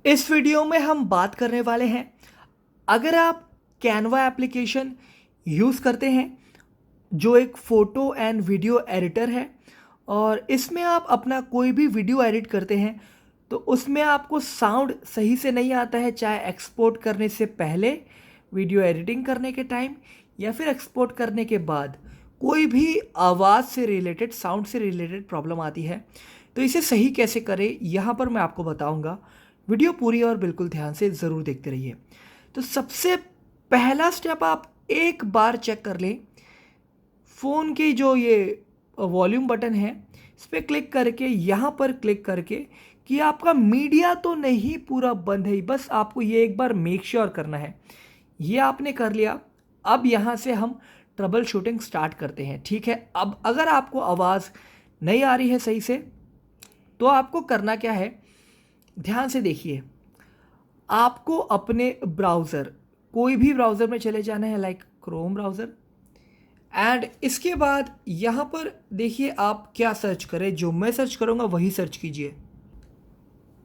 इस वीडियो में हम बात करने वाले हैं, अगर आप कैनवा एप्लीकेशन यूज़ करते हैं जो एक फ़ोटो एंड वीडियो एडिटर है और इसमें आप अपना कोई भी वीडियो एडिट करते हैं तो उसमें आपको साउंड सही से नहीं आता है, चाहे एक्सपोर्ट करने से पहले, वीडियो एडिटिंग करने के टाइम या फिर एक्सपोर्ट करने के बाद कोई भी आवाज़ से रिलेटेड, साउंड से रिलेटेड प्रॉब्लम आती है। तो इसे सही कैसे करें यहाँ पर मैं आपको बताऊँगा। वीडियो पूरी और बिल्कुल ध्यान से ज़रूर देखते रहिए। तो सबसे पहला स्टेप, आप एक बार चेक कर लें फ़ोन की जो ये वॉल्यूम बटन है इस पर क्लिक करके, यहाँ पर क्लिक करके कि आपका मीडिया तो नहीं पूरा बंद है। बस आपको ये एक बार मेक श्योर करना है। ये आपने कर लिया। अब यहाँ से हम ट्रबल शूटिंग स्टार्ट करते हैं। ठीक है, अब अगर आपको आवाज़ नहीं आ रही है सही से तो आपको करना क्या है, ध्यान से देखिए। आपको अपने ब्राउज़र, कोई भी ब्राउज़र में चले जाना है, लाइक क्रोम ब्राउज़र, एंड इसके बाद यहाँ पर देखिए आप क्या सर्च करें। जो मैं सर्च करूँगा वही सर्च कीजिए।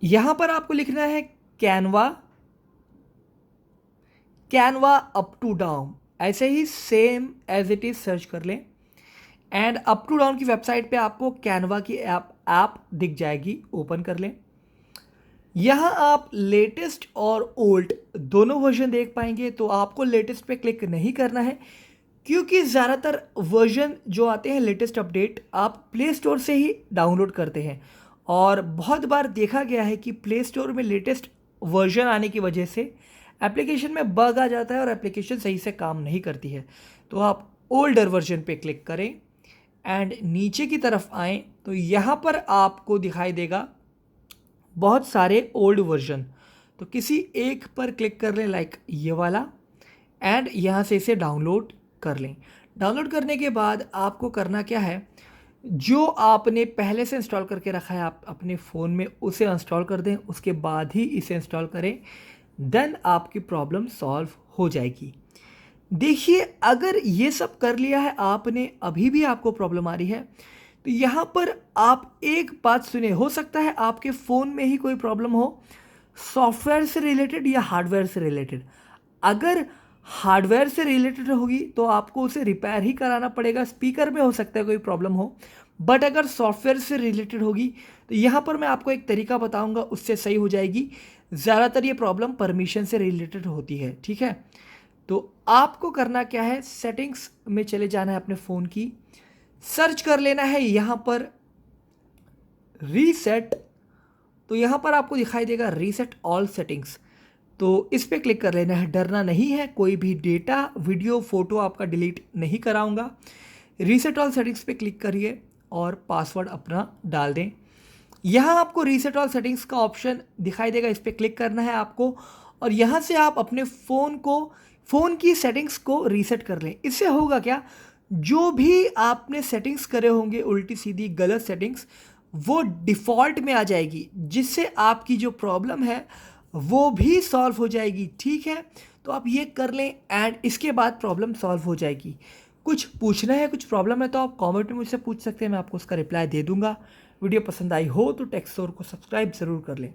यहाँ पर आपको लिखना है Canva, Canva up to down, ऐसे ही same as it is search कर लें एंड अप टू डाउन की वेबसाइट पे आपको कैनवा की ऐप दिख जाएगी। ओपन कर लें। यहाँ आप लेटेस्ट और ओल्ड दोनों वर्जन देख पाएंगे। तो आपको लेटेस्ट पे क्लिक नहीं करना है क्योंकि ज़्यादातर वर्जन जो आते हैं लेटेस्ट अपडेट आप प्ले स्टोर से ही डाउनलोड करते हैं और बहुत बार देखा गया है कि प्ले स्टोर में लेटेस्ट वर्जन आने की वजह से एप्लीकेशन में बग आ जाता है और एप्लीकेशन सही से काम नहीं करती है। तो आप ओल्डर वर्जन पे क्लिक करें एंड नीचे की तरफ आएँ तो यहाँ पर आपको दिखाई देगा बहुत सारे ओल्ड वर्जन। तो किसी एक पर क्लिक कर लें, लाइक ये वाला, एंड यहाँ से इसे डाउनलोड कर लें। डाउनलोड करने के बाद आपको करना क्या है, जो आपने पहले से इंस्टॉल करके रखा है आप अपने फ़ोन में उसे इंस्टॉल कर दें, उसके बाद ही इसे इंस्टॉल करें। देन आपकी प्रॉब्लम सॉल्व हो जाएगी। देखिए, अगर ये सब कर लिया है आपने, अभी भी आपको प्रॉब्लम आ रही है, तो यहाँ पर आप एक बात सुने। हो सकता है आपके फ़ोन में ही कोई प्रॉब्लम हो, सॉफ्टवेयर से रिलेटेड या हार्डवेयर से रिलेटेड। अगर हार्डवेयर से रिलेटेड होगी तो आपको उसे रिपेयर ही कराना पड़ेगा। स्पीकर में हो सकता है कोई प्रॉब्लम हो, बट अगर सॉफ्टवेयर से रिलेटेड होगी तो यहाँ पर मैं आपको एक तरीका बताऊँगा, उससे सही हो जाएगी। ज़्यादातर ये प्रॉब्लम परमिशन से रिलेटेड होती है। ठीक है, तो आपको करना क्या है, सेटिंग्स में चले जाना है अपने फ़ोन की, सर्च कर लेना है यहाँ पर रीसेट। तो यहाँ पर आपको दिखाई देगा रीसेट ऑल सेटिंग्स, तो इस पर क्लिक कर लेना है। डरना नहीं है, कोई भी डेटा, वीडियो, फोटो आपका डिलीट नहीं कराऊंगा। रीसेट ऑल सेटिंग्स पे क्लिक करिए और पासवर्ड अपना डाल दें। यहाँ आपको रीसेट ऑल सेटिंग्स का ऑप्शन दिखाई देगा, इस पर क्लिक करना है आपको और यहाँ से आप अपने फ़ोन की सेटिंग्स को रीसेट कर लें। इससे होगा क्या, जो भी आपने सेटिंग्स करे होंगे उल्टी सीधी गलत सेटिंग्स, वो डिफ़ॉल्ट में आ जाएगी, जिससे आपकी जो प्रॉब्लम है वो भी सॉल्व हो जाएगी। ठीक है, तो आप ये कर लें एंड इसके बाद प्रॉब्लम सॉल्व हो जाएगी। कुछ पूछना है, कुछ प्रॉब्लम है तो आप कमेंट में मुझसे पूछ सकते हैं, मैं आपको उसका रिप्लाई दे दूंगा। वीडियो पसंद आई हो तो टेक्सोर को सब्सक्राइब ज़रूर कर लें।